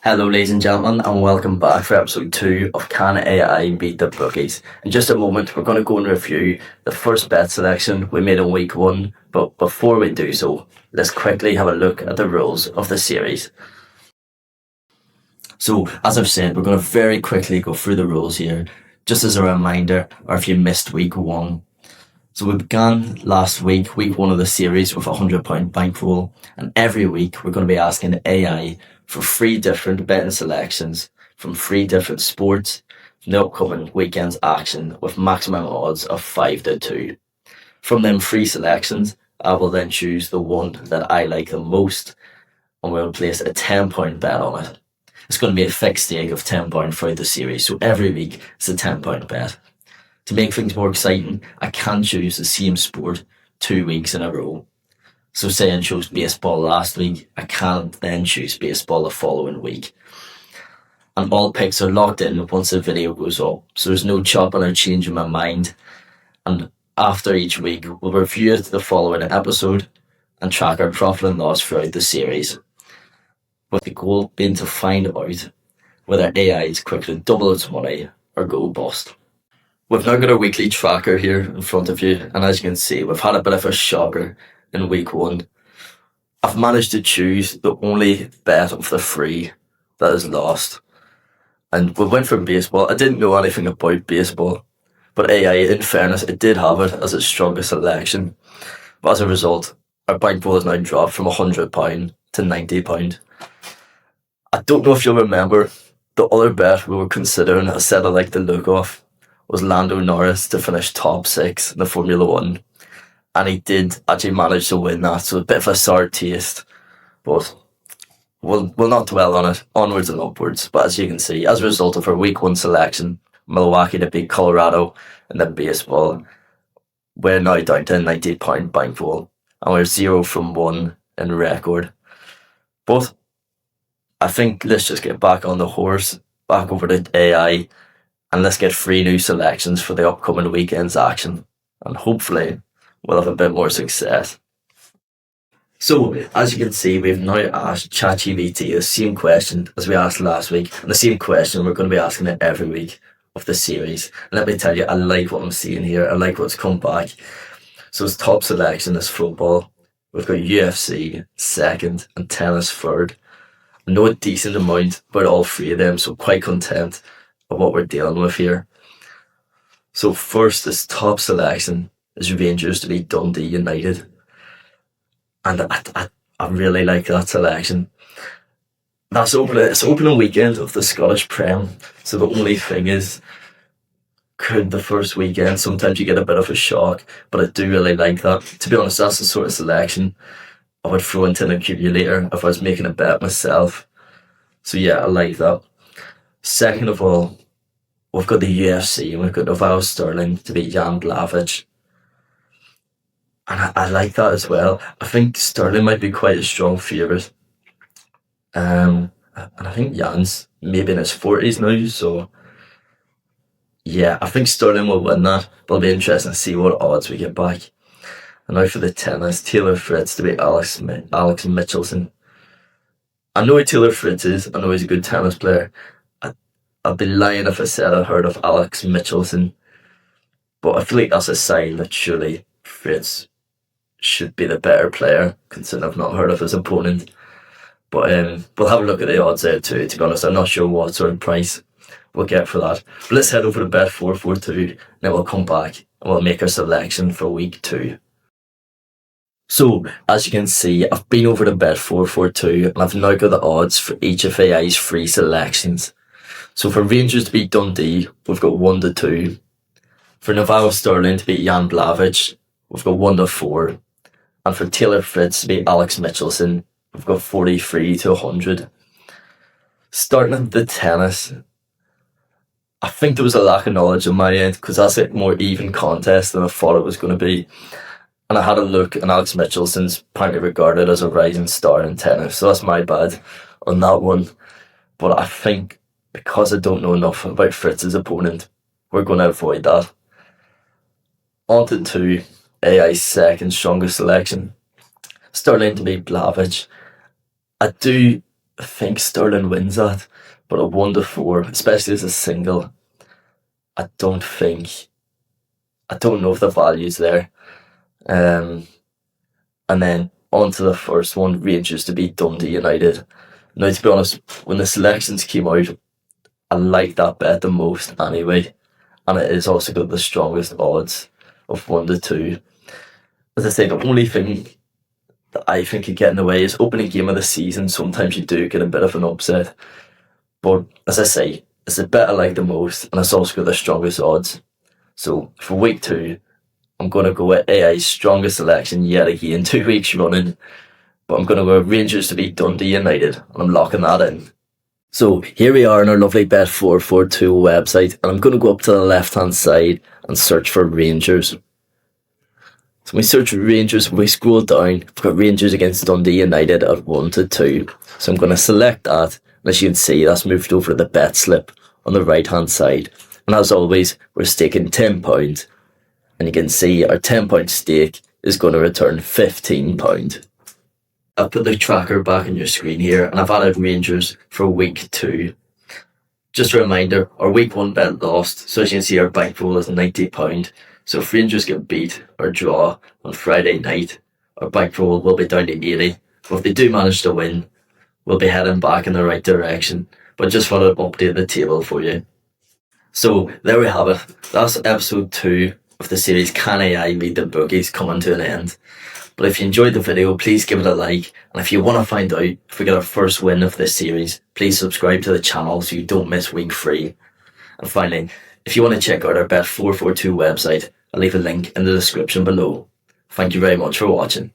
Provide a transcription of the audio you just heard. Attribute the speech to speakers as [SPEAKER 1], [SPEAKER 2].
[SPEAKER 1] Hello, ladies and gentlemen, and welcome back for episode 2 of Can AI Beat the Bookies. In just a moment, we're going to go and review the first bet selection we made in week 1, but before we do so, let's quickly have a look at the rules of the series. So, as I've said, we're going to very quickly go through the rules here, just as a reminder, or if you missed week 1. So we began last week, week 1 of the series, with a £100 bankroll, and every week we're going to be asking AI for 3 different betting selections from 3 different sports from the upcoming weekend's action with maximum odds of 5-2. From them 3 selections, I will then choose the one that I like the most, and we'll place a £10 bet on it. It's going to be a fixed stake of £10 throughout the series, so every week it's a £10 bet. To make things more exciting, I can choose the same sport 2 weeks in a row. So say I chose baseball last week, I can then choose baseball the following week. And all picks are locked in once the video goes up, so there's no chopping or changing my mind. And after each week, we'll review it the following episode and track our profit and loss throughout the series, with the goal being to find out whether AI is quick to double its money or go bust. We've now got a weekly tracker here in front of you, and as you can see, we've had a bit of a shocker in week 1. I've managed to choose the only bet of the 3 that is lost. And we went for baseball. I didn't know anything about baseball, but AI, in fairness, it did have it as its strongest selection. But as a result, our bankroll has now dropped from £100 to £90. I don't know if you'll remember, the other bet we were considering, I said I liked the look of, was Lando Norris to finish top 6 in the Formula 1. And he did actually manage to win that, so a bit of a sour taste. But we'll not dwell on it, onwards and upwards. But as you can see, as a result of our week 1 selection, Milwaukee to beat Colorado in the baseball, we're now down to a £90 bankroll. And we're 0 from 1 in record. But I think let's just get back on the horse, back over to AI, and let's get 3 new selections for the upcoming weekend's action. And hopefully we'll have a bit more success. So, as you can see, we've now asked ChatGPT the same question as we asked last week, and the same question we're going to be asking it every week of the series. And let me tell you, I like what I'm seeing here. I like what's come back. So its top selection is football. We've got UFC second and tennis third. I know a decent amount about all 3 of them, so quite content of what we're dealing with here. So first, this top selection is Rangers to beat Dundee United. And I really like that selection. It's opening weekend of the Scottish Prem. So the only thing is, could the first weekend, sometimes you get a bit of a shock, but I do really like that. To be honest, that's the sort of selection I would throw into an accumulator if I was making a bet myself. So yeah, I like that. Second of all, we've got the UFC and we've got Novell Sterling to beat Jan Blachowicz. And I like that as well. I think Sterling might be quite a strong favourite. And I think Jan's maybe in his 40s now, so yeah, I think Sterling will win that, but it'll be interesting to see what odds we get back. And now for the tennis, Taylor Fritz to beat Alex Michelson. I know who Taylor Fritz is, I know he's a good tennis player. I'd be lying if I said I heard of Alex Michelson, but I feel like that's a sign that surely Fritz should be the better player, considering I've not heard of his opponent. But we'll have a look at the odds there too. To be honest, I'm not sure what sort of price we'll get for that. But let's head over to Bet442, then we'll come back and we'll make our selection for week 2. So, as you can see, I've been over to Bet442 and I've now got the odds for each of AI's 3 selections. So for Rangers to beat Dundee, we've got 1-2. For Novell Sterling to beat Jan Blachowicz, we've got 1-4. And for Taylor Fritz to beat Alex Michelson, we've got 43-100. Starting at the tennis, I think there was a lack of knowledge on my end because that's a more even contest than I thought it was going to be. And I had a look, and Alex Michelson's apparently regarded as a rising star in tennis, so that's my bad on that one. But I think because I don't know enough about Fritz's opponent, we're going to avoid that. On to 2, AI's second strongest selection. Sterling to beat Blachowicz. I do I think Sterling wins that, but a 1-4, especially as a single, I don't think. I don't know if the value's there. Um, and then on to the first one, Rangers to beat Dundee United. Now, to be honest, when the selections came out, I like that bet the most anyway, and it is also got the strongest odds of 1-2. As I say, the only thing that I think could get in the way is opening game of the season. Sometimes you do get a bit of an upset, but as I say, it's the bet I like the most, and it's also got the strongest odds. So for week 2, I'm going to go with AI's strongest selection yet again, 2 weeks running. But I'm going to go with Rangers to beat Dundee United, and I'm locking that in. So here we are on our lovely Bet442 website, and I'm going to go up to the left hand side and search for Rangers. So we search Rangers, we scroll down, we've got Rangers against Dundee United at 1-2. So I'm going to select that, and as you can see, that's moved over to the bet slip on the right hand side. And as always, we're staking £10. And you can see our £10 stake is going to return £15. I've put the tracker back on your screen here, and I've added Rangers for week 2. Just a reminder, our week 1 bet lost, so as you can see our bankroll is £90. So if Rangers get beat or draw on Friday night, our bankroll will be down to 80. But if they do manage to win, we'll be heading back in the right direction. But just want to update the table for you. So there we have it. That's episode 2 of the series Can AI Beat the Bookies coming to an end. But if you enjoyed the video, please give it a like. And if you want to find out if we get our first win of this series, please subscribe to the channel so you don't miss week 3. And finally, if you want to check out our Bet442 website, I'll leave a link in the description below. Thank you very much for watching.